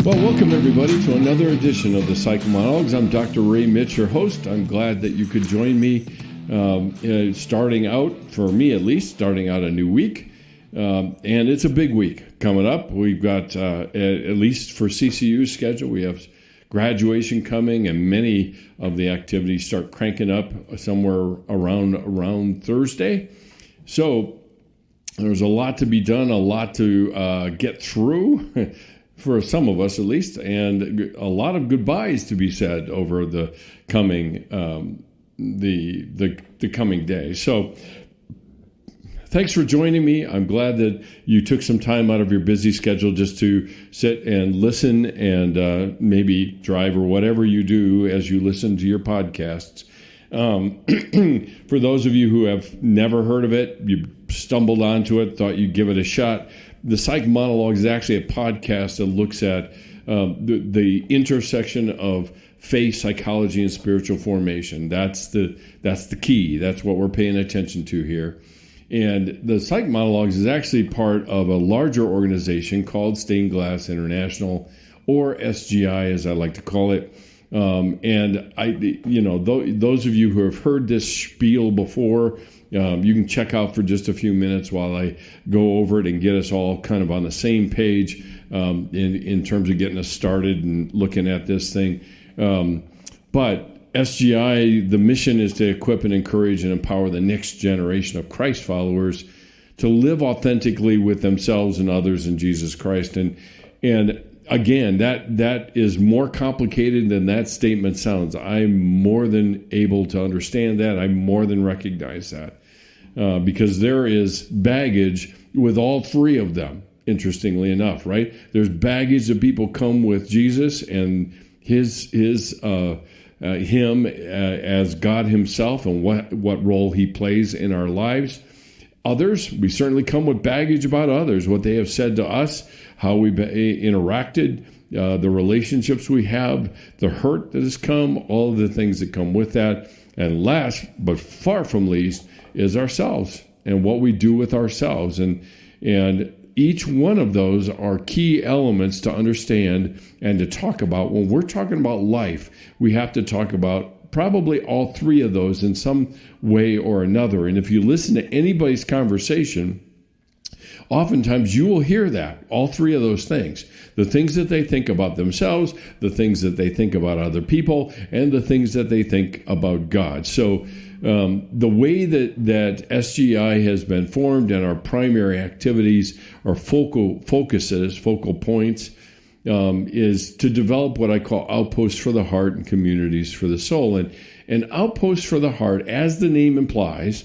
Well, welcome everybody to another edition of the Psych Monologues. I'm Dr. Ray Mitch, your host. I'm glad that you could join me starting out, for me at least, starting out a new week. And it's a big week coming up. We've got, at least for CCU's schedule, we have graduation coming, and many of the activities start cranking up somewhere around Thursday. So there's a lot to be done, a lot to get through. For some of us at least, and a lot of goodbyes to be said over the coming the coming day. So thanks for joining me. I'm glad that you took some time out of your busy schedule just to sit and listen and maybe drive or whatever you do as you listen to your podcasts. For those of you who have never heard of it, you stumbled onto it, thought you'd give it a shot, the Psych Monologue is actually a podcast that looks at the intersection of faith, psychology, and spiritual formation. That's the key. That's what we're paying attention to here. And the Psych Monologues is actually part of a larger organization called Stained Glass International, or SGI as I like to call it. And those of you who have heard this spiel before, you can check out for just a few minutes while I go over it and get us all kind of on the same page in terms of getting us started and looking at this thing. But SGI, the mission is to equip and encourage and empower the next generation of Christ followers to live authentically with themselves and others in Jesus Christ. And again, that is more complicated than that statement sounds. I'm more than able to understand that. I more than recognize that. Because there is baggage with all three of them, interestingly enough, right? There's baggage that people come with Jesus and him as God himself and what role he plays in our lives. Others, we certainly come with baggage about others, what they have said to us, how we've interacted, the relationships we have, the hurt that has come, all of the things that come with that. And last, but far from least, is ourselves and what we do with ourselves. And each one of those are key elements to understand and to talk about. When we're talking about life, we have to talk about probably all three of those in some way or another. And if you listen to anybody's conversation, oftentimes you will hear that, all three of those things. The things that they think about themselves, the things that they think about other people, and the things that they think about God. So the way that SGI has been formed and our primary activities or focal points, is to develop what I call outposts for the heart and communities for the soul. And an outpost for the heart, as the name implies,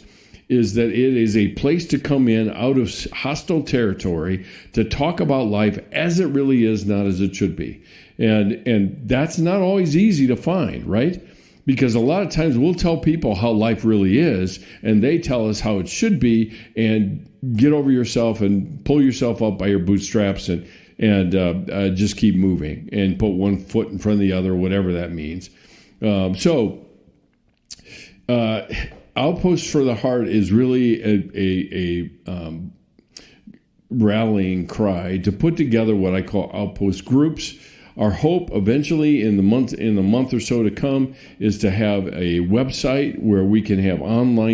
is that it is a place to come in out of hostile territory to talk about life as it really is, not as it should be. And that's not always easy to find, right? Because a lot of times we'll tell people how life really is, and they tell us how it should be, and get over yourself and pull yourself up by your bootstraps and just keep moving and put one foot in front of the other, whatever that means. Outposts for the Heart is really a rallying cry to put together what I call outpost groups. Our hope eventually in the month or so to come is to have a website where we can have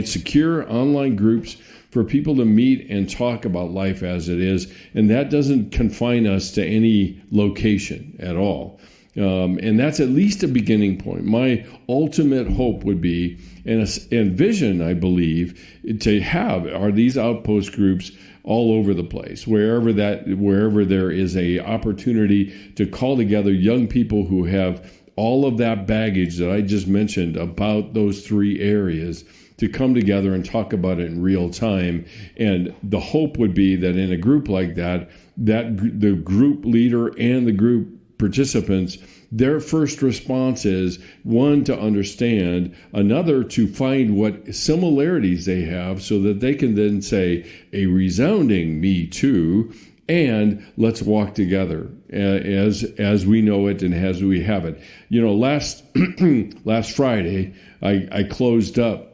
secure online groups for people to meet and talk about life as it is. And that doesn't confine us to any location at all. And that's at least a beginning point. My ultimate hope would be, and vision, I believe, to have are these outpost groups all over the place, wherever there is a opportunity to call together young people who have all of that baggage that I just mentioned about those three areas, to come together and talk about it in real time. And the hope would be that in a group like that the group leader and the group participants, their first response is, one, to understand, another, to find what similarities they have so that they can then say a resounding me too, and let's walk together as we know it and as we have it. Last Friday, I closed up,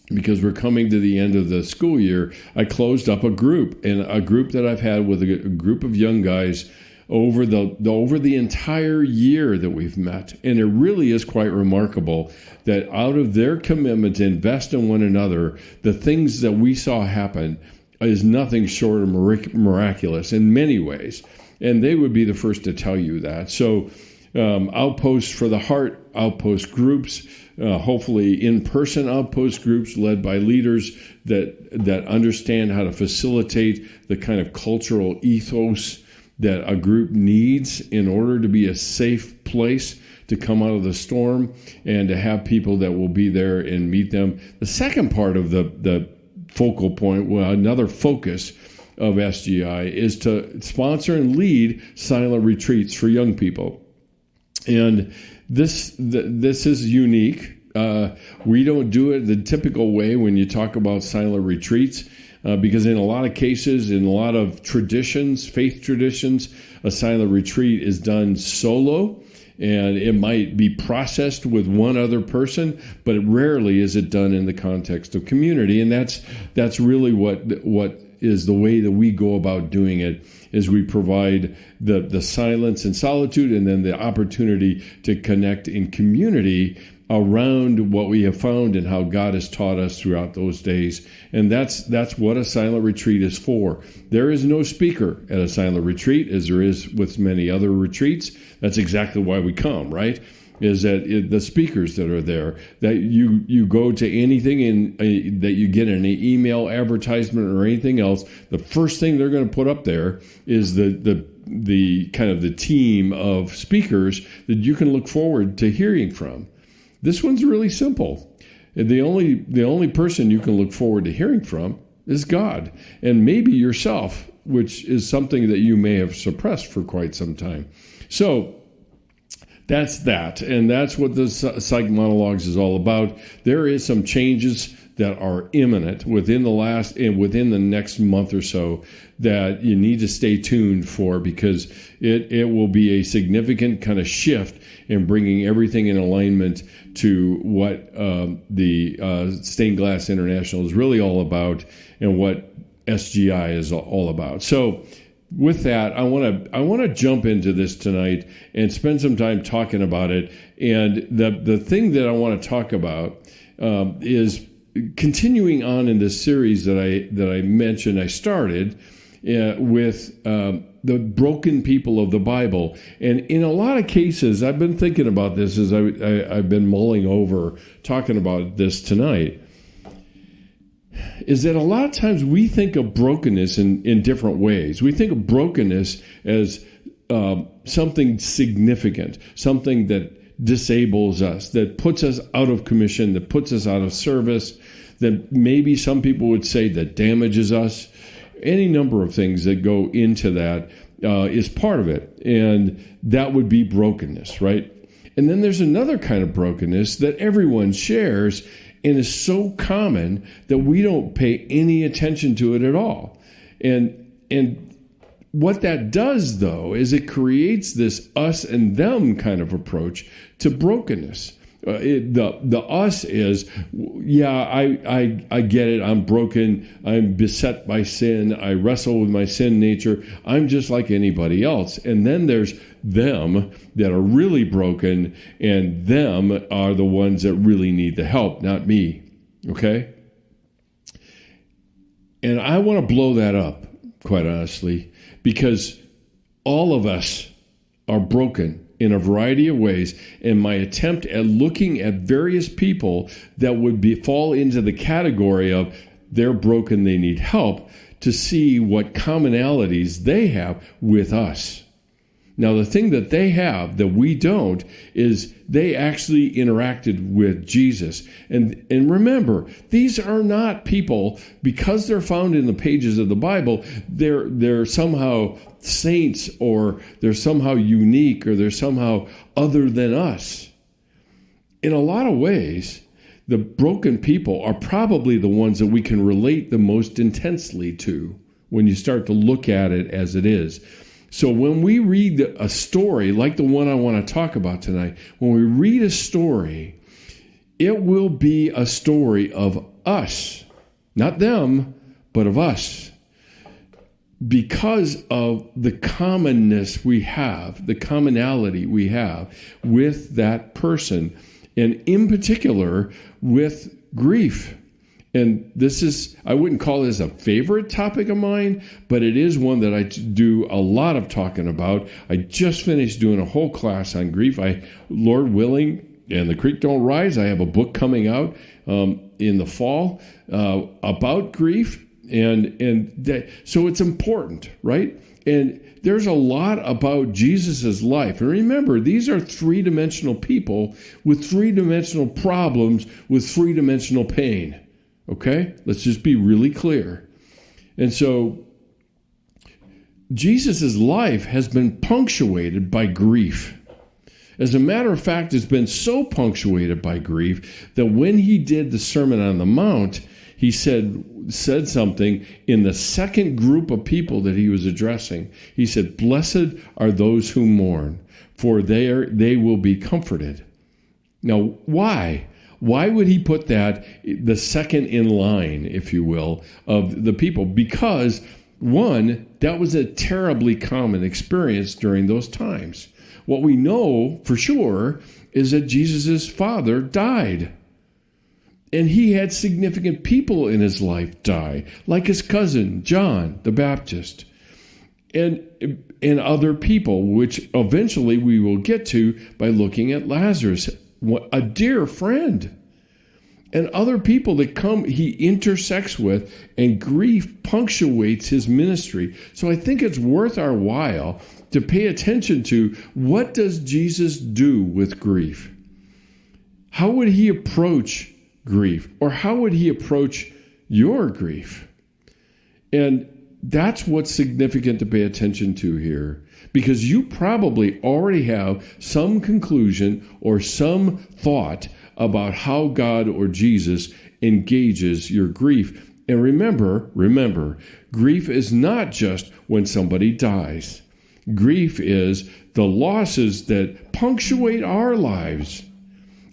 because we're coming to the end of the school year. I closed up a group that I've had with a group of young guys over the entire year that we've met. And it really is quite remarkable that out of their commitment to invest in one another, the things that we saw happen is nothing short of miraculous in many ways. And they would be the first to tell you that. So Outposts for the Heart, outpost groups, hopefully in-person outpost groups led by leaders that understand how to facilitate the kind of cultural ethos that a group needs in order to be a safe place to come out of the storm and to have people that will be there and meet them. The second part of the focal point, well, another focus of SGI is to sponsor and lead silent retreats for young people. And this is unique. We don't do it the typical way when you talk about silent retreats, because in a lot of cases, in a lot of traditions, faith traditions, a silent retreat is done solo, and it might be processed with one other person, but rarely is it done in the context of community. And that's really what is the way that we go about doing it, is we provide the silence and solitude and then the opportunity to connect in community around what we have found and how God has taught us throughout those days. And that's what a silent retreat is for. There is no speaker at a silent retreat, as there is with many other retreats. That's exactly why we come, right? Is that the speakers that are there, that you go to anything that you get in an email advertisement or anything else, the first thing they're going to put up there is the kind of the team of speakers that you can look forward to hearing from. This one's really simple. The only person you can look forward to hearing from is God, and maybe yourself, which is something that you may have suppressed for quite some time. So that's that, and that's what the Psych Monologues is all about. There is some changes that are imminent within the next month or so that you need to stay tuned for, because it will be a significant kind of shift in bringing everything in alignment to what the Stained Glass International is really all about and what SGI is all about. So with that, I want to jump into this tonight and spend some time talking about it. And the thing that I want to talk about is continuing on in this series that I mentioned I started with the broken people of the Bible. And in a lot of cases, I've been thinking about this as I've been mulling over talking about this tonight, is that a lot of times we think of brokenness in different ways. We think of brokenness as something significant, something that disables us, that puts us out of commission, that puts us out of service, that maybe some people would say that damages us. Any number of things that go into that is part of it, and that would be brokenness, right? And then there's another kind of brokenness that everyone shares and is so common that we don't pay any attention to it at all. And what that does, though, is it creates this us and them kind of approach to brokenness. The us is, yeah, I get it. I'm broken. I'm beset by sin. I wrestle with my sin nature. I'm just like anybody else. And then there's them that are really broken, and them are the ones that really need the help, not me. Okay? And I want to blow that up, quite honestly, because all of us are broken in a variety of ways, and my attempt at looking at various people that would fall into the category of they're broken, they need help, to see what commonalities they have with us. Now, the thing that they have that we don't is they actually interacted with Jesus. And remember, these are not people, because they're found in the pages of the Bible, they're somehow saints, or they're somehow unique, or they're somehow other than us. In a lot of ways, the broken people are probably the ones that we can relate the most intensely to when you start to look at it as it is. So when we read a story like the one I want to talk about tonight, when we read a story, it will be a story of us, not them, but of us. because of the commonness we have, the commonality we have with that person, and in particular with grief. And this is, I wouldn't call this a favorite topic of mine, but it is one that I do a lot of talking about. I just finished doing a whole class on grief. Lord willing, and the creek don't rise, I have a book coming out in the fall about grief. So it's important, right? And there's a lot about Jesus's life. And remember, these are three-dimensional people with three-dimensional problems with three-dimensional pain. Okay? Let's just be really clear. And so Jesus's life has been punctuated by grief. As a matter of fact, it's been so punctuated by grief that when he did the Sermon on the Mount, he said something in the second group of people that he was addressing. He said, "Blessed are those who mourn, for they will be comforted." Now, why? Why would he put that the second in line, if you will, of the people? Because, one, that was a terribly common experience during those times. What we know for sure is that Jesus' father died. And he had significant people in his life die, like his cousin, John the Baptist, and other people, which eventually we will get to by looking at Lazarus, a dear friend, and other people that he intersects with, and grief punctuates his ministry. So I think it's worth our while to pay attention to, what does Jesus do with grief? How would he approach grief? Or how would he approach your grief? And that's what's significant to pay attention to here, because you probably already have some conclusion or some thought about how God or Jesus engages your grief. And remember, grief is not just when somebody dies. Grief is the losses that punctuate our lives.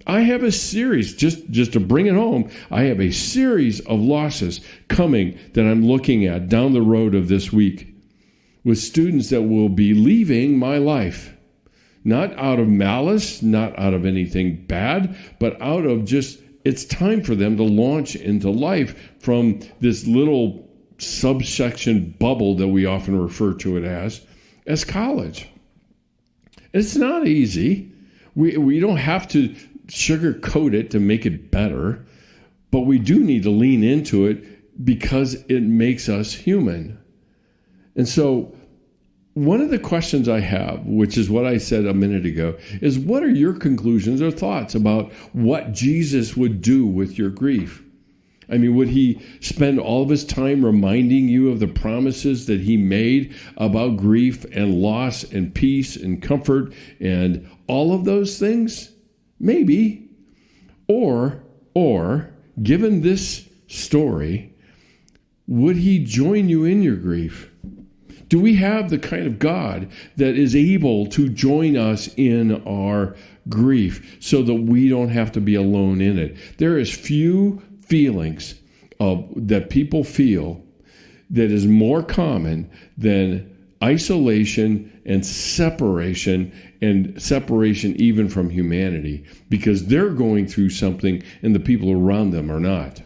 I have a series, just to bring it home, I have a series of losses coming that I'm looking at down the road of this week with students that will be leaving my life. Not out of malice, not out of anything bad, but out of just, it's time for them to launch into life from this little subsection bubble that we often refer to it as college. It's not easy. We don't have to sugarcoat it to make it better, but we do need to lean into it because it makes us human. And so one of the questions I have, which is what I said a minute ago, is what are your conclusions or thoughts about what Jesus would do with your grief? I mean, would he spend all of his time reminding you of the promises that he made about grief and loss and peace and comfort and all of those things? Maybe. Or, given this story, would he join you in your grief? Do we have the kind of God that is able to join us in our grief so that we don't have to be alone in it? There is few feelings that people feel that is more common than isolation and separation even from humanity, because they're going through something and the people around them are not.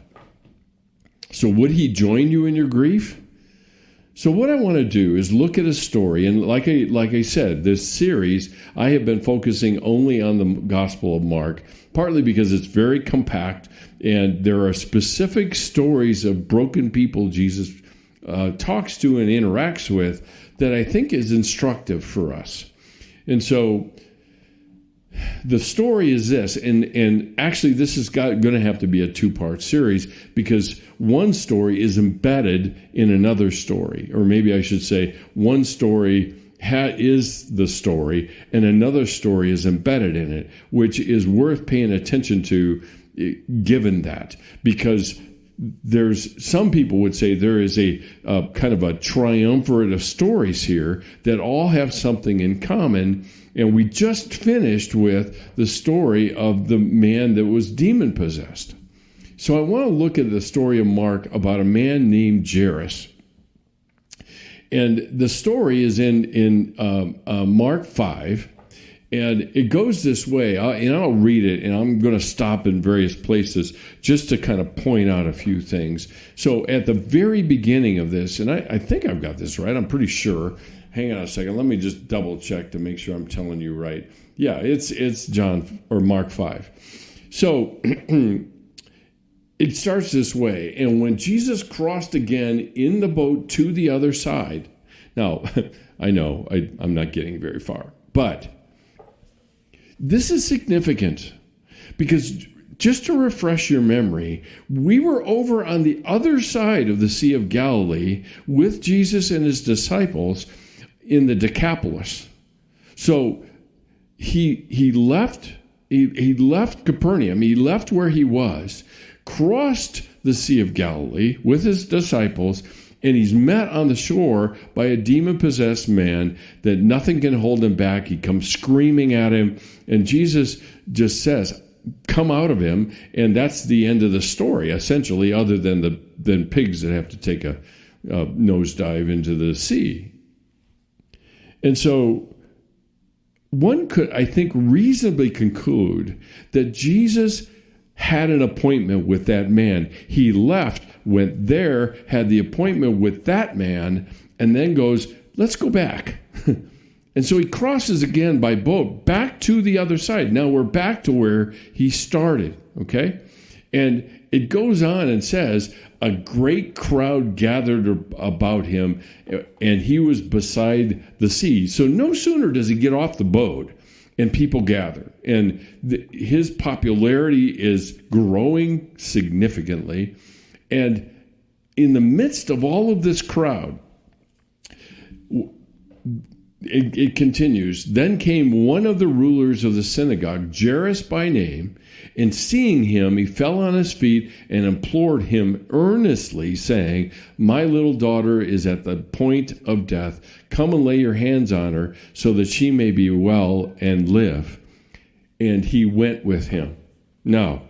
So would he join you in your grief? So what I want to do is look at a story, and like I said, this series, I have been focusing only on the Gospel of Mark, partly because it's very compact, and there are specific stories of broken people Jesus talks to and interacts with that I think is instructive for us. And so the story is this, and actually this is going to have to be a two-part series, because one story is embedded in another story, or maybe I should say one story is the story and another story is embedded in it, which is worth paying attention to given that, because there's some people would say there is a kind of a triumvirate of stories here that all have something in common. And we just finished with the story of the man that was demon possessed. So I want to look at the story of Mark about a man named Jairus. And the story is in Mark 5. And it goes this way, and I'll read it, and I'm going to stop in various places just to kind of point out a few things. So at the very beginning of this, and I think I've got this right, I'm pretty sure. Hang on a second. Let me just double check to make sure I'm telling you right. Yeah, it's John or Mark 5. So it starts this way. And when Jesus crossed again in the boat to the other side. Now, I know I'm not getting very far, but this is significant because just to refresh your memory, we were over on the other side of the Sea of Galilee with Jesus and his disciples in the Decapolis. So he left Capernaum, he left where he was, crossed the Sea of Galilee with his disciples, and he's met on the shore by a demon-possessed man that nothing can hold him back. He comes screaming at him, and Jesus just says, come out of him, and that's the end of the story, essentially, other than pigs that have to take a nosedive into the sea. And so one could, I think, reasonably conclude that Jesus had an appointment with that man. He left, went there, had the appointment with that man, and then goes, let's go back. And so he crosses again by boat back to the other side. Now we're back to where he started, okay? And it goes on and says, a great crowd gathered about him, and he was beside the sea. So no sooner does he get off the boat and people gather. And his popularity is growing significantly. And in the midst of all of this crowd, it continues. Then came one of the rulers of the synagogue, Jairus by name, and seeing him, he fell on his feet and implored him earnestly, saying, my little daughter is at the point of death. Come and lay your hands on her so that she may be well and live. And he went with him. Now,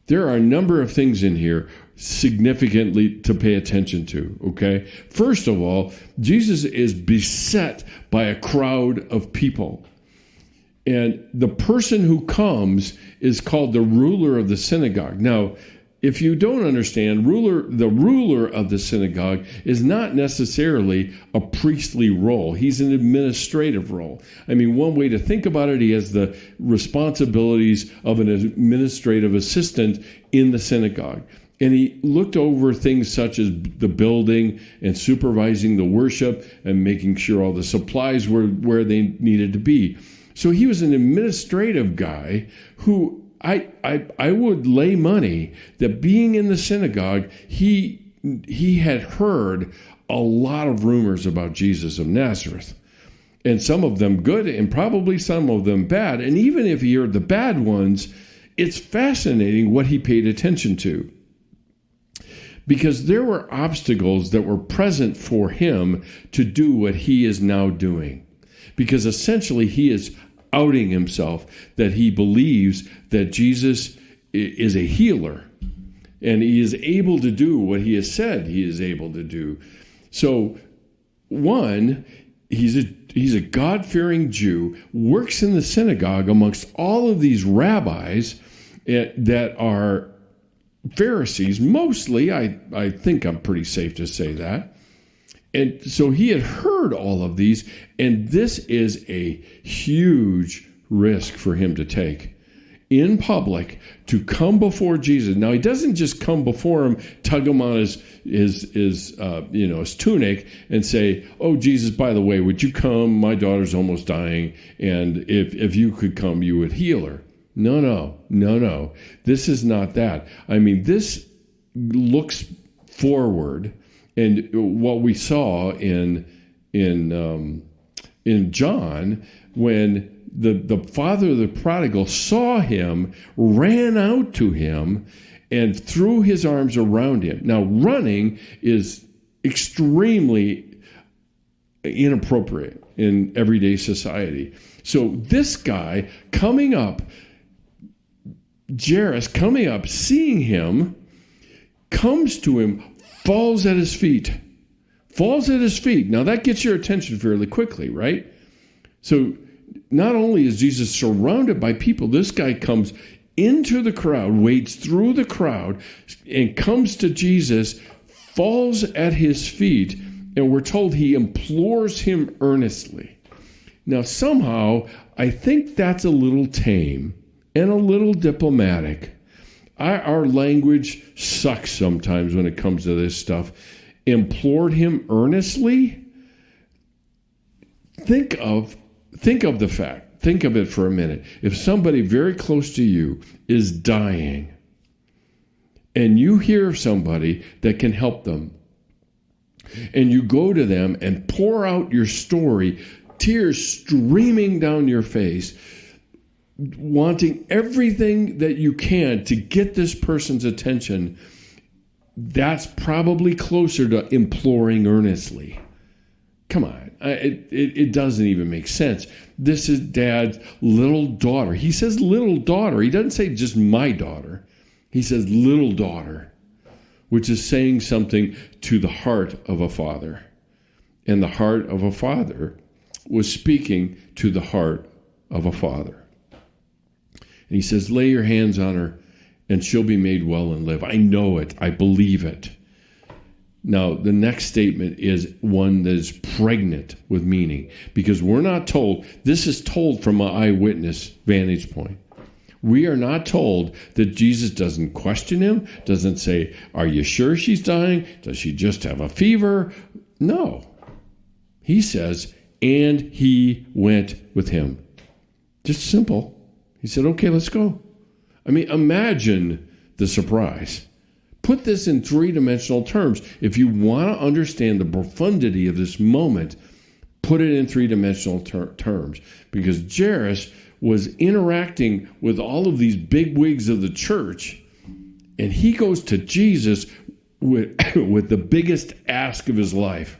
there are a number of things in here significantly to pay attention to, okay? First of all, Jesus is beset by a crowd of people. And the person who comes is called the ruler of the synagogue. Now, if you don't understand, the ruler of the synagogue is not necessarily a priestly role. He's an administrative role. I mean, one way to think about it, he has the responsibilities of an administrative assistant in the synagogue. And he looked over things such as the building and supervising the worship and making sure all the supplies were where they needed to be. So he was an administrative guy who I would lay money that being in the synagogue, he had heard a lot of rumors about Jesus of Nazareth. And some of them good and probably some of them bad. And even if he heard the bad ones, it's fascinating what he paid attention to. Because there were obstacles that were present for him to do what he is now doing. Because essentially he is outing himself that he believes that Jesus is a healer. And he is able to do what he has said he is able to do. So, one, he's a God-fearing Jew, works in the synagogue amongst all of these rabbis that are Pharisees, mostly. I think I'm pretty safe to say that. And so he had heard all of these, and this is a huge risk for him to take in public to come before Jesus. Now, he doesn't just come before him, tug him on his tunic and say, oh, Jesus, by the way, would you come? My daughter's almost dying, and if you could come, you would heal her. No. This is not that. I mean, this looks forward, and what we saw in John, when the father of the prodigal saw him, ran out to him, and threw his arms around him. Now, running is extremely inappropriate in everyday society. So this guy coming up, Jairus coming up, seeing him, comes to him, falls at his feet, falls at his feet. Now that gets your attention fairly quickly, right? So not only is Jesus surrounded by people, this guy comes into the crowd, wades through the crowd, and comes to Jesus, falls at his feet, and we're told he implores him earnestly. Now, somehow, I think that's a little tame and a little diplomatic. Our language sucks sometimes when it comes to this stuff. Implored him earnestly? Think of the fact. Think of it for a minute. If somebody very close to you is dying and you hear of somebody that can help them and you go to them and pour out your story, tears streaming down your face, wanting everything that you can to get this person's attention, that's probably closer to imploring earnestly. Come on. It doesn't even make sense. This is Dad's little daughter. He says little daughter. He doesn't say just my daughter. He says little daughter, which is saying something to the heart of a father. And the heart of a father was speaking to the heart of a father. And he says, lay your hands on her and she'll be made well and live. I know it. I believe it. Now, the next statement is one that is pregnant with meaning, because we're not told, this is told from an eyewitness vantage point. We are not told that Jesus doesn't question him, doesn't say, are you sure she's dying? Does she just have a fever? No. He says, and he went with him. Just simple. He said, okay, let's go. I mean, imagine the surprise. Put this in three-dimensional terms. If you want to understand the profundity of this moment, put it in three-dimensional terms. Because Jairus was interacting with all of these big wigs of the church, and he goes to Jesus with the biggest ask of his life.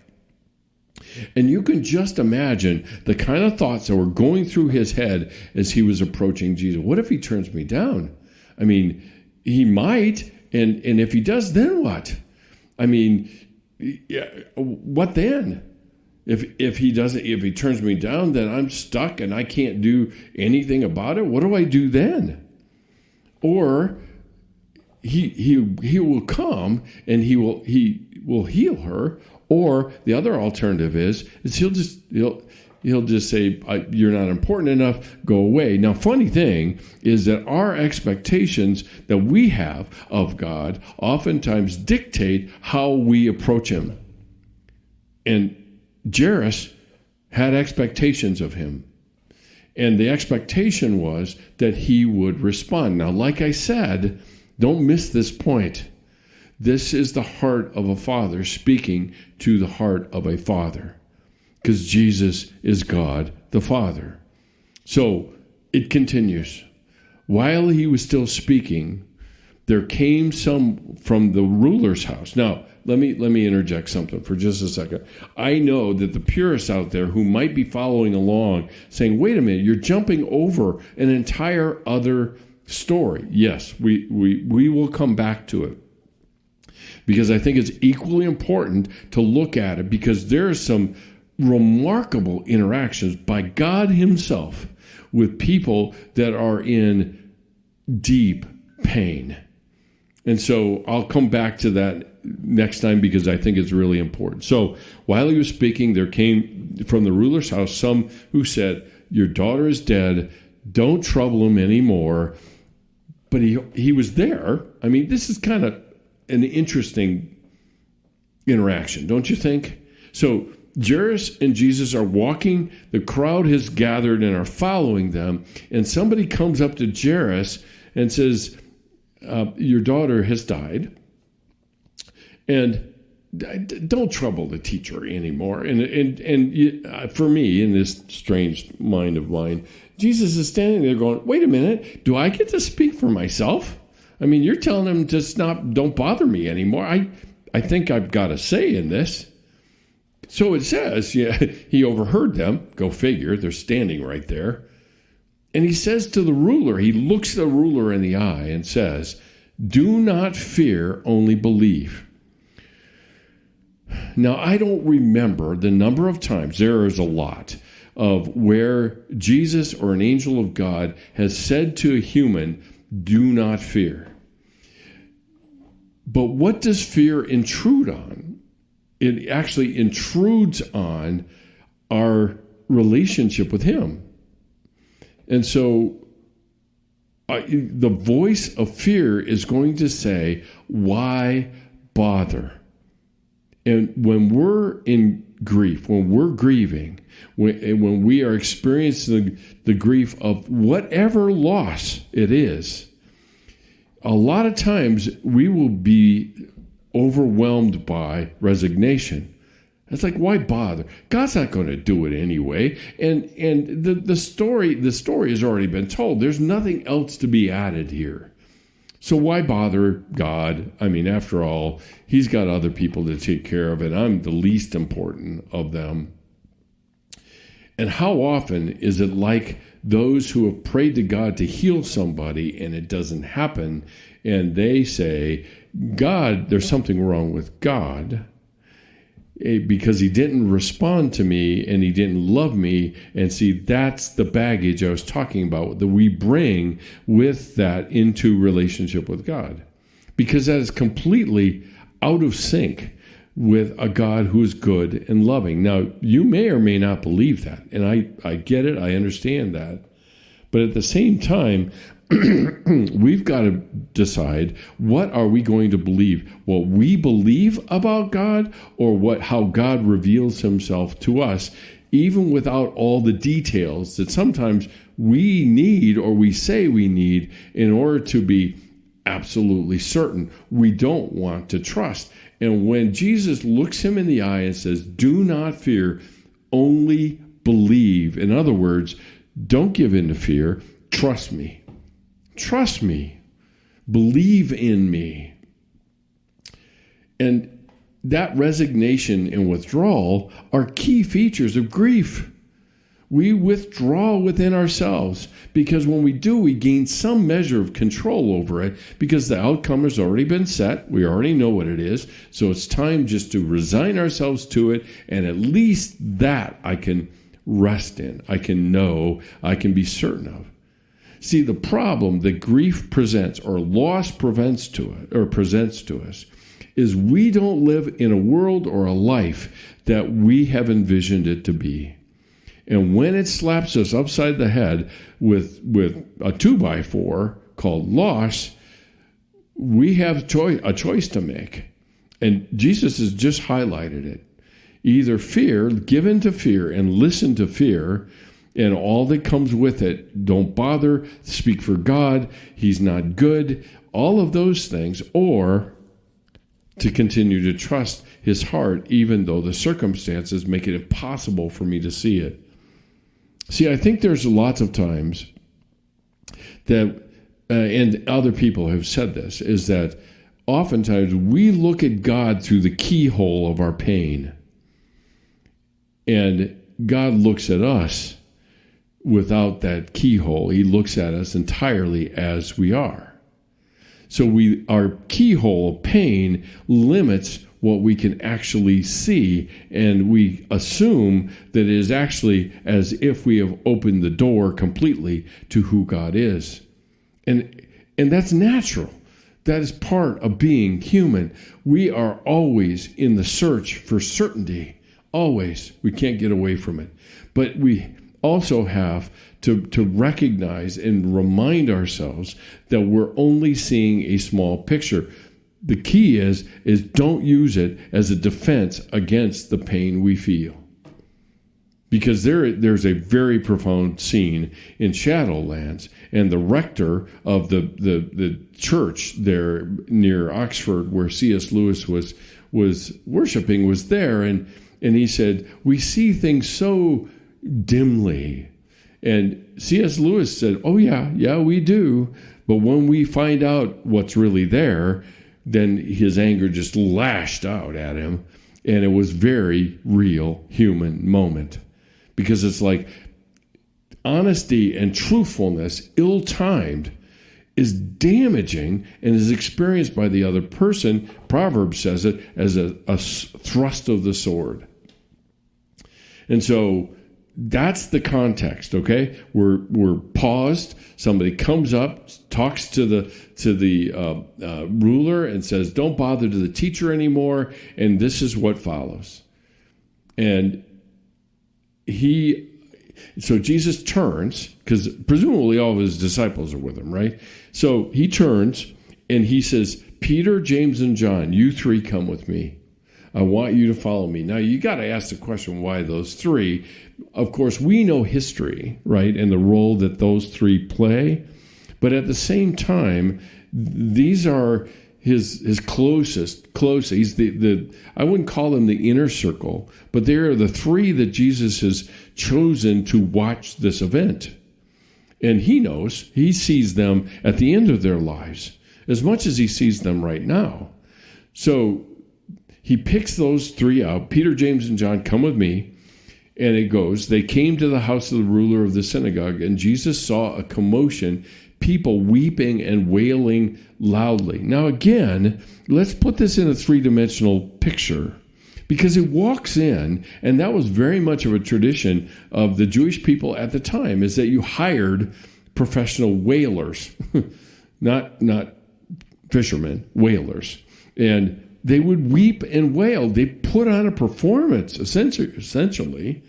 And you can just imagine the kind of thoughts that were going through his head as he was approaching Jesus. What if he turns me down? I mean, he might. And if he does, then what? I mean, what then? If he turns me down, then I'm stuck and I can't do anything about it. What do I do then? Or he will come and he will heal her. Or the other alternative is he'll just say, you're not important enough, go away. Now, funny thing is that our expectations that we have of God oftentimes dictate how we approach him. And Jairus had expectations of him. And the expectation was that he would respond. Now, like I said, don't miss this point. This is the heart of a father speaking to the heart of a father. Because Jesus is God the Father. So it continues. While he was still speaking, there came some from the ruler's house. Now, let me interject something for just a second. I know that the purists out there who might be following along saying, wait a minute, you're jumping over an entire other story. Yes, we will come back to it. Because I think it's equally important to look at it, because there are some remarkable interactions by God himself with people that are in deep pain. And so I'll come back to that next time, because I think it's really important. So while he was speaking, there came from the ruler's house some who said, your daughter is dead. Don't trouble him anymore. But he was there. I mean, this is kind of an interesting interaction, don't you think? So Jairus and Jesus are walking. The crowd has gathered and are following them. And somebody comes up to Jairus and says, your daughter has died. And don't trouble the teacher anymore. And for me, in this strange mind of mine, Jesus is standing there going, wait a minute, do I get to speak for myself? I mean, you're telling him to stop, don't bother me anymore. I think I've got a say in this. So it says, he overheard them. Go figure, they're standing right there. And he says to the ruler, he looks the ruler in the eye and says, do not fear, only believe. Now, I don't remember the number of times, there is a lot, of where Jesus or an angel of God has said to a human, do not fear. But what does fear intrude on? It actually intrudes on our relationship with him. And so the voice of fear is going to say, why bother? And when we're in grief, when we're grieving, when we are experiencing the grief of whatever loss it is, a lot of times we will be overwhelmed by resignation. It's like, why bother? God's not going to do it anyway. And the story has already been told. There's nothing else to be added here. So why bother God? I mean, after all, he's got other people to take care of, and I'm the least important of them. And how often is it like those who have prayed to God to heal somebody and it doesn't happen, and they say, God, there's something wrong with God because he didn't respond to me and he didn't love me. And see, that's the baggage I was talking about that we bring with that into relationship with God, because that is completely out of sync with a God who is good and loving. Now, you may or may not believe that, and I get it, I understand that. But at the same time, we've got to decide, what are we going to believe? What we believe about God, or how God reveals himself to us, even without all the details that sometimes we need or we say we need in order to be absolutely certain. We don't want to trust. And when Jesus looks him in the eye and says, do not fear, only believe. In other words, don't give in to fear. Trust me. Trust me. Believe in me. And that resignation and withdrawal are key features of grief. We withdraw within ourselves because when we do, we gain some measure of control over it because the outcome has already been set. We already know what it is. So it's time just to resign ourselves to it. And at least that I can rest in. I can know. I can be certain of. See, the problem that grief presents or loss presents to us is we don't live in a world or a life that we have envisioned it to be. And when it slaps us upside the head with a 2x4 called loss, we have a choice to make. And Jesus has just highlighted it. Either fear, give in to fear and listen to fear, and all that comes with it. Don't bother, speak for God, he's not good, all of those things, or to continue to trust his heart, even though the circumstances make it impossible for me to see it. See, I think there's lots of times that, and other people have said this, is that oftentimes we look at God through the keyhole of our pain. And God looks at us without that keyhole. He looks at us entirely as we are. So our keyhole of pain limits what we can actually see, and we assume that it is actually as if we have opened the door completely to who God is. And that's natural. That is part of being human. We are always in the search for certainty. Always. We can't get away from it. But we also have to recognize and remind ourselves that we're only seeing a small picture. The key is don't use it as a defense against the pain we feel. Because there's a very profound scene in Shadowlands, and the rector of the church there near Oxford, where C.S. Lewis was worshiping, was there, and he said, we see things so dimly. And C.S. Lewis said, oh yeah, we do. But when we find out what's really there, then his anger just lashed out at him. And it was very real human moment. Because it's like honesty and truthfulness, ill-timed, is damaging and is experienced by the other person. Proverbs says it as a thrust of the sword. And so that's the context, okay? We're paused. Somebody comes up, talks to the ruler and says, don't bother to the teacher anymore. And this is what follows. And so Jesus turns, because presumably all of his disciples are with him, right? So he turns and he says, Peter, James, and John, you three come with me. I want you to follow me. Now, you got to ask the question, why those three? Of course, we know history, right, and the role that those three play. But at the same time, these are his closest. He's the I wouldn't call them the inner circle, but they are the three that Jesus has chosen to watch this event. And he knows, he sees them at the end of their lives as much as he sees them right now. So he picks those three out. Peter, James, and John, come with me. And it goes, they came to the house of the ruler of the synagogue, and Jesus saw a commotion, people weeping and wailing loudly. Now again, let's put this in a three-dimensional picture, because it walks in, and that was very much of a tradition of the Jewish people at the time, is that you hired professional wailers, not fishermen, wailers. And they would weep and wail. They put on a performance, essentially,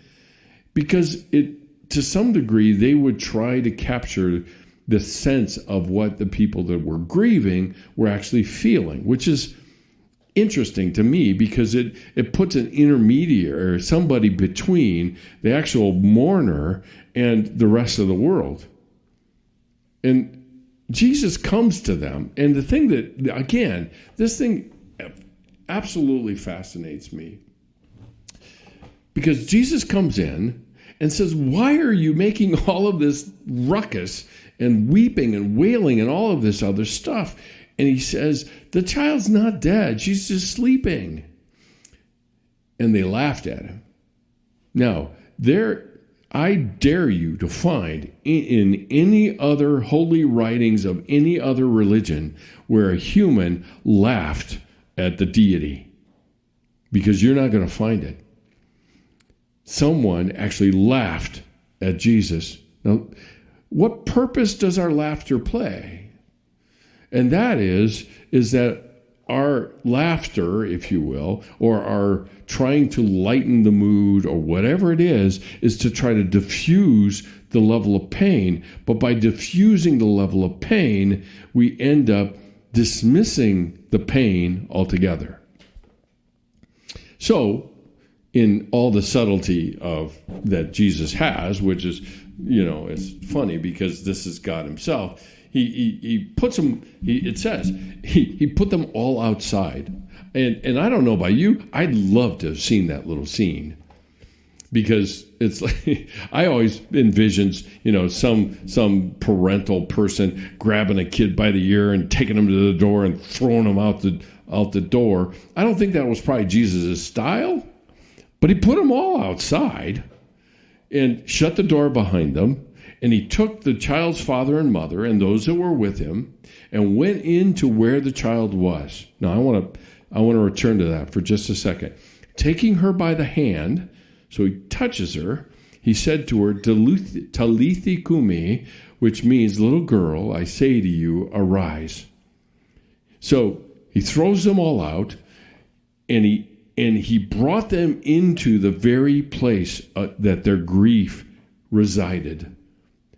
because to some degree, they would try to capture the sense of what the people that were grieving were actually feeling, which is interesting to me because it puts an intermediary, or somebody between the actual mourner and the rest of the world. And Jesus comes to them. And the thing that, again, this thing absolutely fascinates me, because Jesus comes in and says, why are you making all of this ruckus and weeping and wailing and all of this other stuff? And he says, the child's not dead, she's just sleeping. And they laughed at him. Now, I dare you to find in any other holy writings of any other religion where a human laughed at the deity, because you're not going to find it. Someone actually laughed at Jesus. Now, what purpose does our laughter play? And that is that our laughter, if you will, or our trying to lighten the mood or whatever it is to try to diffuse the level of pain. But by diffusing the level of pain, we end up dismissing the pain altogether. So, in all the subtlety of that Jesus has, which is, it's funny because this is God himself, he puts them, it says, he put them all outside. And I don't know about you, I'd love to have seen that little scene. Because it's like, I always envisions, some parental person grabbing a kid by the ear and taking him to the door and throwing him out the door. I don't think that was probably Jesus' style, but he put them all outside and shut the door behind them. And he took the child's father and mother and those that were with him and went into where the child was. Now, I want to return to that for just a second. Taking her by the hand, so he touches her, he said to her, Talithi kumi, which means, little girl, I say to you, arise. So he throws them all out, and he brought them into the very place that their grief resided,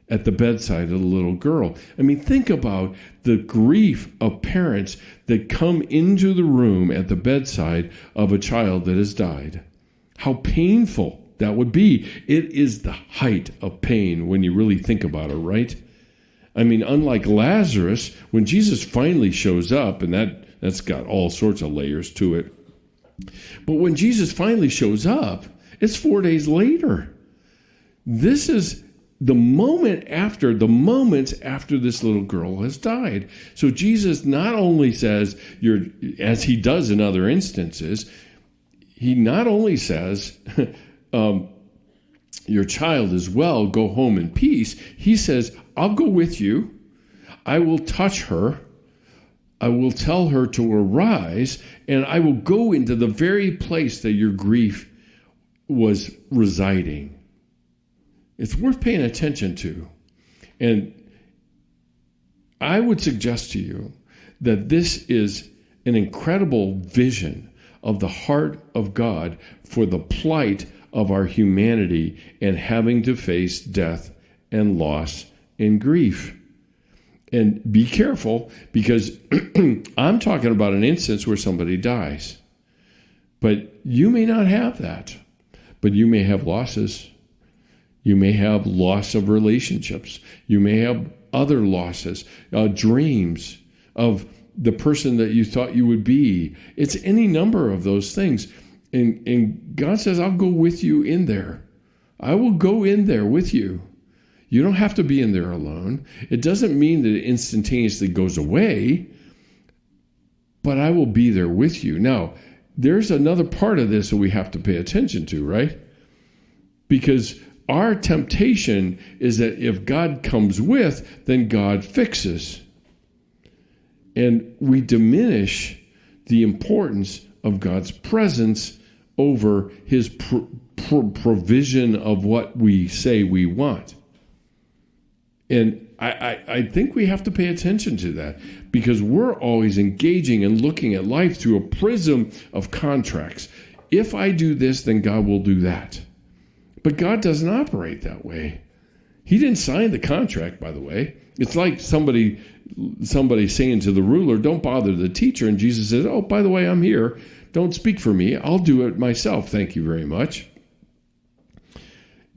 at the bedside of the little girl. I mean, think about the grief of parents that come into the room at the bedside of a child that has died. How painful that would be. It is the height of pain when you really think about it, right? I mean, unlike Lazarus, when Jesus finally shows up, and that's got all sorts of layers to it, but when Jesus finally shows up, it's 4 days later. This is the moments after this little girl has died. So Jesus not only says, as he does in other instances, he not only says, your child is well, go home in peace. He says, I'll go with you. I will touch her. I will tell her to arise, and I will go into the very place that your grief was residing. It's worth paying attention to. And I would suggest to you that this is an incredible vision of the heart of God for the plight of our humanity and having to face death and loss and grief. And be careful, because I'm talking about an instance where somebody dies. But you may not have that. But you may have losses. You may have loss of relationships. You may have other losses, dreams of the person that you thought you would be. It's any number of those things. And God says, I'll go with you in there. I will go in there with you. You don't have to be in there alone. It doesn't mean that it instantaneously goes away, but I will be there with you. Now, there's another part of this that we have to pay attention to, right? Because our temptation is that if God comes with, then God fixes. And we diminish the importance of God's presence over his provision of what we say we want. And I think we have to pay attention to that, because we're always engaging and looking at life through a prism of contracts. If I do this, then God will do that. But God doesn't operate that way. He didn't sign the contract, by the way. It's like somebody saying to the ruler, don't bother the teacher. And Jesus says, oh, by the way, I'm here. Don't speak for me. I'll do it myself. Thank you very much.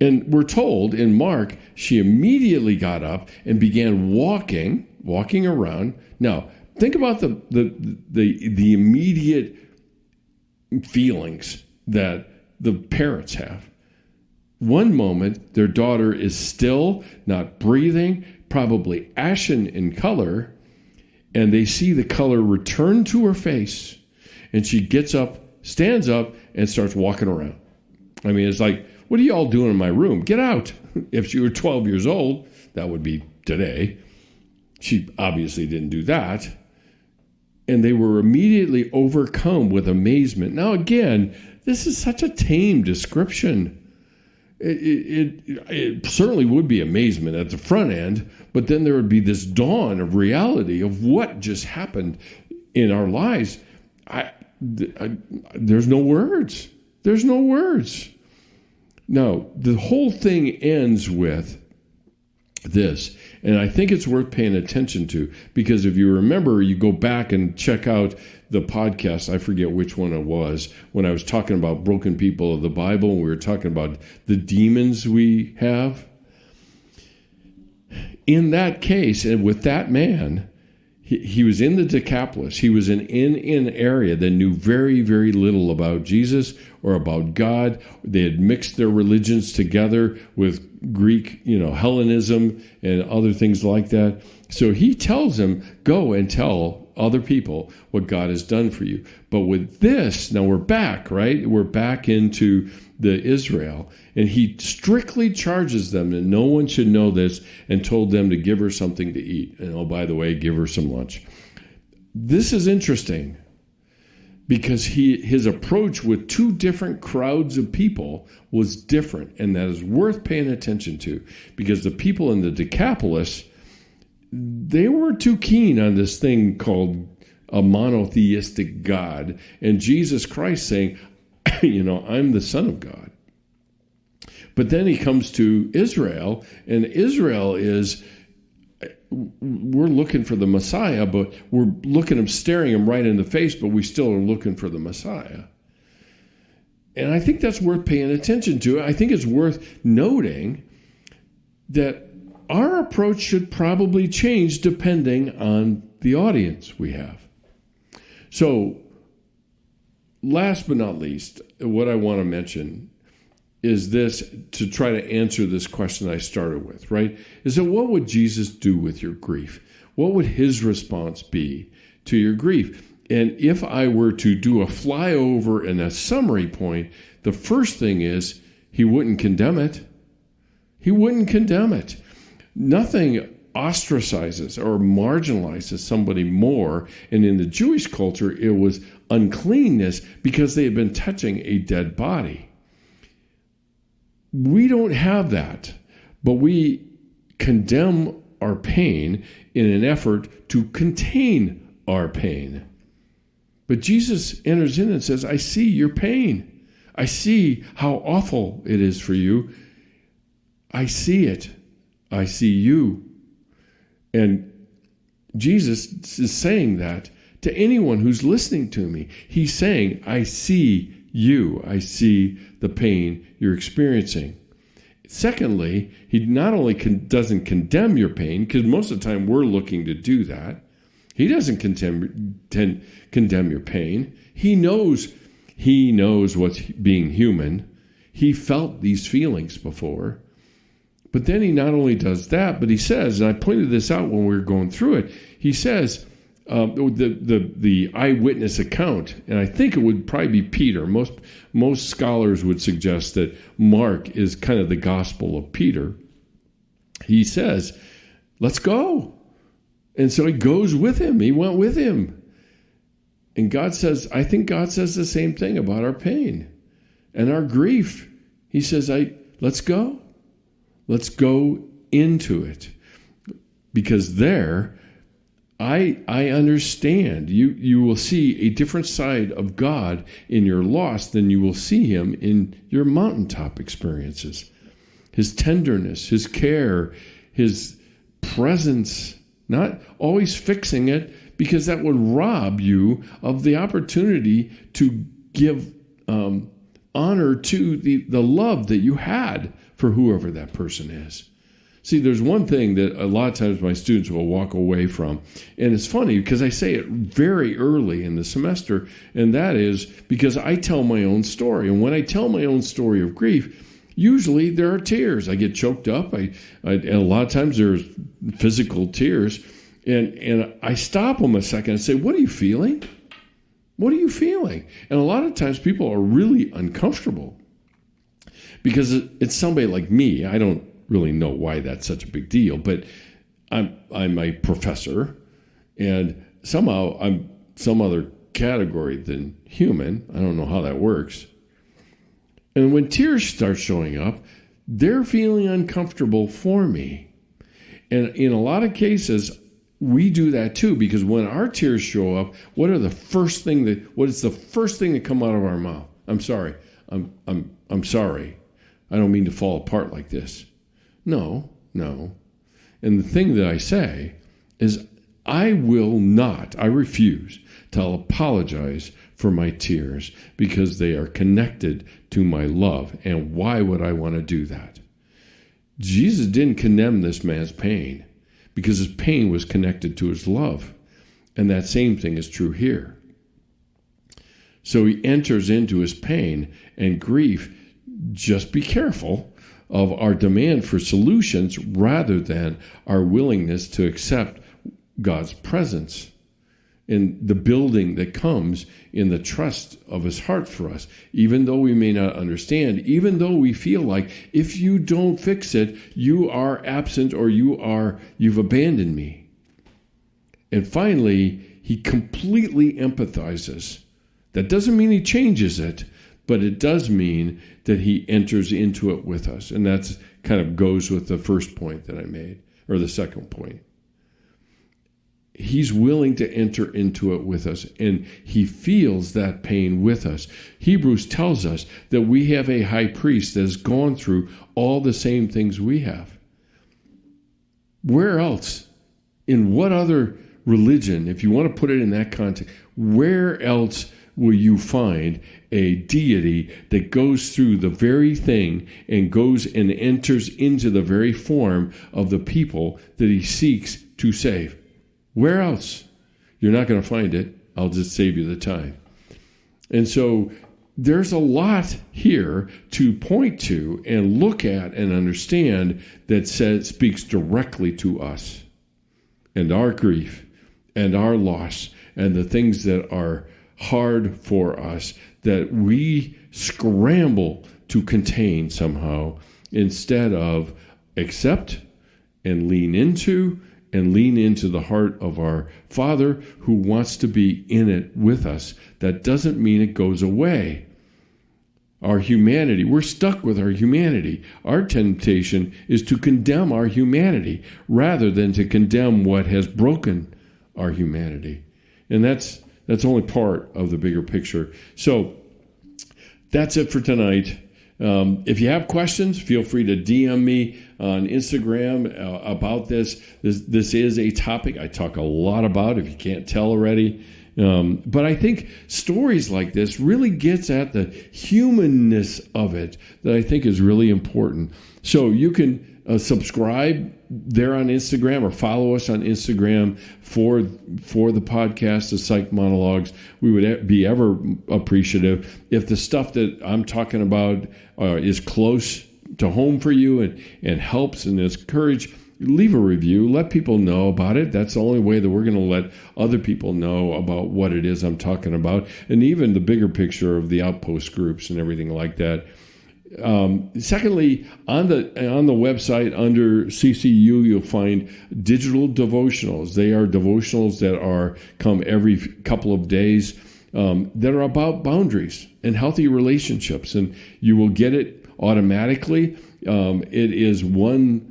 And we're told in Mark, she immediately got up and began walking around. Now, think about the immediate feelings that the parents have. One moment, their daughter is still, not breathing, probably ashen in color, and they see the color return to her face, and she gets up, stands up, and starts walking around. I mean, it's like, what are you all doing in my room? Get out. If she were 12 years old, that would be today. She obviously didn't do that. And they were immediately overcome with amazement. Now, again, this is such a tame description. It certainly would be amazement at the front end, but then there would be this dawn of reality of what just happened in our lives. There's no words. There's no words. Now, the whole thing ends with this, and I think it's worth paying attention to, because if you remember, you go back and check out the podcast, I forget which one it was, when I was talking about broken people of the Bible, and we were talking about the demons we have. In that case, and with that man, he was in the Decapolis. He was in an area that knew very, very little about Jesus or about God. They had mixed their religions together with Greek, Hellenism and other things like that. So he tells him, go and tell other people what God has done for you. But with this, now we're back, right? We're back into the Israel. And he strictly charges them that no one should know this, and told them to give her something to eat. And oh, by the way, give her some lunch. This is interesting, because his approach with two different crowds of people was different. And that is worth paying attention to, because the people in the Decapolis, they were too keen on this thing called a monotheistic God. And Jesus Christ saying, I'm the Son of God. But then he comes to Israel, and Israel is, we're looking for the Messiah, but we're looking at him, staring him right in the face, but we still are looking for the Messiah. And I think that's worth paying attention to. I think it's worth noting that our approach should probably change depending on the audience we have. So, last but not least, what I want to mention is this, to try to answer this question I started with, right? Is that what would Jesus do with your grief? What would his response be to your grief? And if I were to do a flyover and a summary point, the first thing is he wouldn't condemn it. He wouldn't condemn it. Nothing ostracizes or marginalizes somebody more. And in the Jewish culture, it was uncleanness because they had been touching a dead body. We don't have that, but we condemn our pain in an effort to contain our pain. But Jesus enters in and says, I see your pain. I see how awful it is for you. I see it. I see you. And Jesus is saying that to anyone who's listening to me. He's saying, I see you. I see the pain you're experiencing. Secondly, he not only doesn't condemn your pain, because most of the time we're looking to do that. He doesn't condemn your pain. He knows what's being human. He felt these feelings before. But then he not only does that, but he says, and I pointed this out when we were going through it, he says, the eyewitness account, and I think it would probably be Peter. Most scholars would suggest that Mark is kind of the gospel of Peter. He says, let's go. And so he goes with him. He went with him. And God says, I think God says the same thing about our pain and our grief. He says, let's go. Let's go into it. Because there, I understand. You will see a different side of God in your loss than you will see him in your mountaintop experiences. His tenderness, his care, his presence, not always fixing it, because that would rob you of the opportunity to give honor to the love that you had for whoever that person is. See, there's one thing that a lot of times my students will walk away from, and it's funny because I say it very early in the semester, and that is because I tell my own story. And when I tell my own story of grief, usually there are tears. I get choked up. And a lot of times there's physical tears. And I stop them a second and say, what are you feeling? What are you feeling? And a lot of times people are really uncomfortable because it's somebody like me. I don't really know why that's such a big deal, but I'm a professor, and somehow I'm some other category than human. I don't know how that works. And when tears start showing up, they're feeling uncomfortable for me. And in a lot of cases, we do that too, because when our tears show up, what is the first thing that come out of our mouth? I'm sorry. I'm sorry. I don't mean to fall apart like this. No. And the thing that I say is I refuse to apologize for my tears because they are connected to my love. And why would I want to do that? Jesus didn't condemn this man's pain because his pain was connected to his love. And that same thing is true here. So he enters into his pain and grief. Just be careful of our demand for solutions rather than our willingness to accept God's presence in the building that comes in the trust of his heart for us. Even though we may not understand, even though we feel like if you don't fix it, you are absent or you've abandoned me. And finally, he completely empathizes. That doesn't mean he changes it, but it does mean that he enters into it with us. And that's kind of goes with the first point that I made, or the second point. He's willing to enter into it with us, and he feels that pain with us. Hebrews tells us that we have a high priest that has gone through all the same things we have. Where else, in what other religion, if you want to put it in that context, where else will you find a deity that goes through the very thing and goes and enters into the very form of the people that he seeks to save? Where else? You're not going to find it. I'll just save you the time. And so there's a lot here to point to and look at and understand that speaks directly to us and our grief and our loss and the things that are hard for us that we scramble to contain somehow instead of accept and lean into the heart of our Father who wants to be in it with us. That doesn't mean it goes away. Our humanity, we're stuck with our humanity. Our temptation is to condemn our humanity rather than to condemn what has broken our humanity. And that's only part of the bigger picture. So that's it for tonight. If you have questions, feel free to DM me on Instagram about this. This is a topic I talk a lot about, if you can't tell already. But I think stories like this really gets at the humanness of it that I think is really important. So you can subscribe there on Instagram or follow us on Instagram for the podcast, the Psych Monologues. We would be ever appreciative if the stuff that I'm talking about is close to home for you and helps and is encouraged. Leave a review. Let people know about it. That's the only way that we're going to let other people know about what it is I'm talking about, and even the bigger picture of the outpost groups and everything like that. Secondly, on the website under CCU, you'll find digital devotionals. They are devotionals that come every couple of days that are about boundaries and healthy relationships, and you will get it automatically. It is one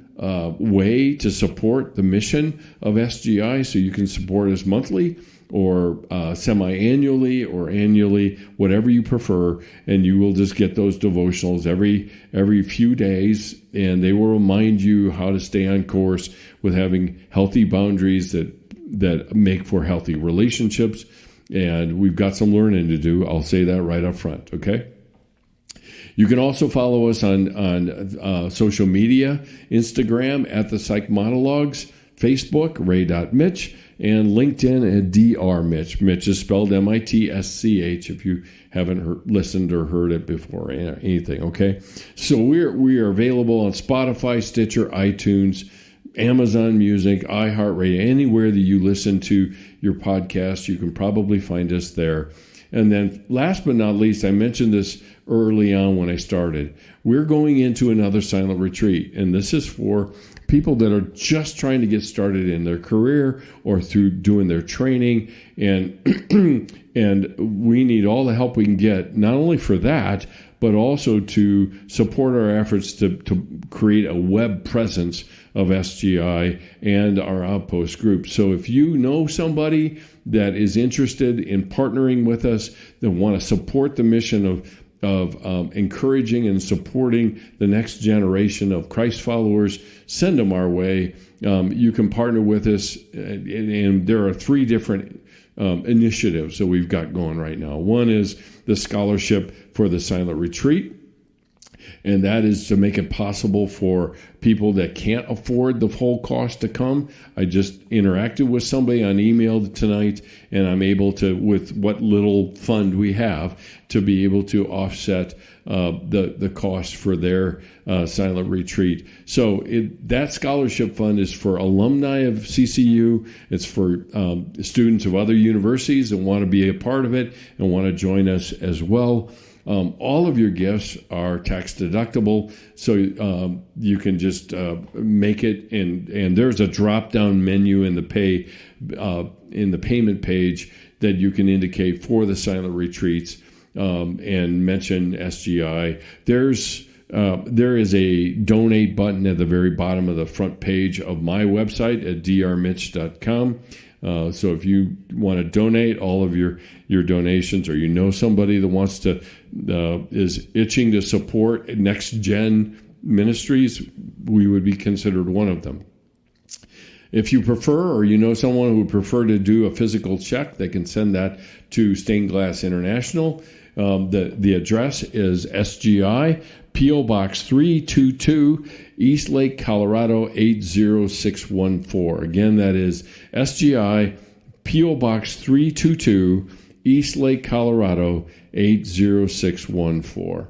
way to support the mission of SGI, so you can support us monthly or semi-annually or annually, whatever you prefer, and you will just get those devotionals every few days, and they will remind you how to stay on course with having healthy boundaries that make for healthy relationships. And we've got some learning to do. I'll say that right up front, okay? You can also follow us on social media, Instagram at the Psych Monologues, Facebook, Ray.Mitch, and LinkedIn at drmitch. Mitch is spelled M-I-T-S-C-H if you haven't listened or heard it before, anything, okay? So we are available on Spotify, Stitcher, iTunes, Amazon Music, iHeartRadio, anywhere that you listen to your podcast, you can probably find us there. And then last but not least, I mentioned this early on when I started. We're going into another silent retreat, and this is for people that are just trying to get started in their career or through doing their training, and and we need all the help we can get, not only for that, but also to support our efforts to create a web presence of SGI and our outpost group. So if you know somebody that is interested in partnering with us, that want to support the mission of encouraging and supporting the next generation of Christ followers, send them our way. You can partner with us, and there are 3 different initiatives that we've got going right now. One is the scholarship for the silent retreat, and that is to make it possible for people that can't afford the full cost to come. I just interacted with somebody on email tonight, and I'm able to, with what little fund we have, to be able to offset the cost for their silent retreat. So that scholarship fund is for alumni of CCU. It's for students of other universities that want to be a part of it and want to join us as well. All of your gifts are tax deductible, so you can just make it, and there's a drop-down menu in the payment page that you can indicate for the silent retreats and mention SGI. There is a donate button at the very bottom of the front page of my website at drmitch.com. So if you want to donate all of your donations, or you know somebody that wants to is itching to support Next Gen Ministries, we would be considered one of them. If you prefer, or you know someone who would prefer to do a physical check, they can send that to Stained Glass International. The address is SGI, P.O. Box 322, East Lake, Colorado 80614. Again, that is SGI, P.O. Box 322, East Lake, Colorado 80614.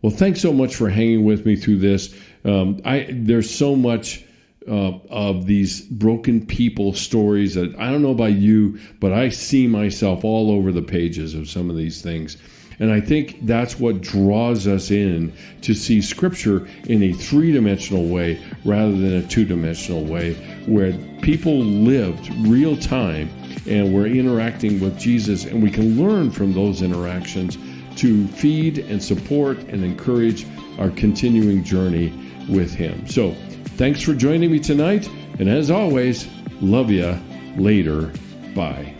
Well, thanks so much for hanging with me through this. There's so much of these broken people stories that I don't know about you, but I see myself all over the pages of some of these things. And I think that's what draws us in to see Scripture in a three-dimensional way rather than a two-dimensional way, where people lived real time and we're interacting with Jesus, and we can learn from those interactions to feed and support and encourage our continuing journey with Him. So thanks for joining me tonight. And as always, love ya. Later. Bye.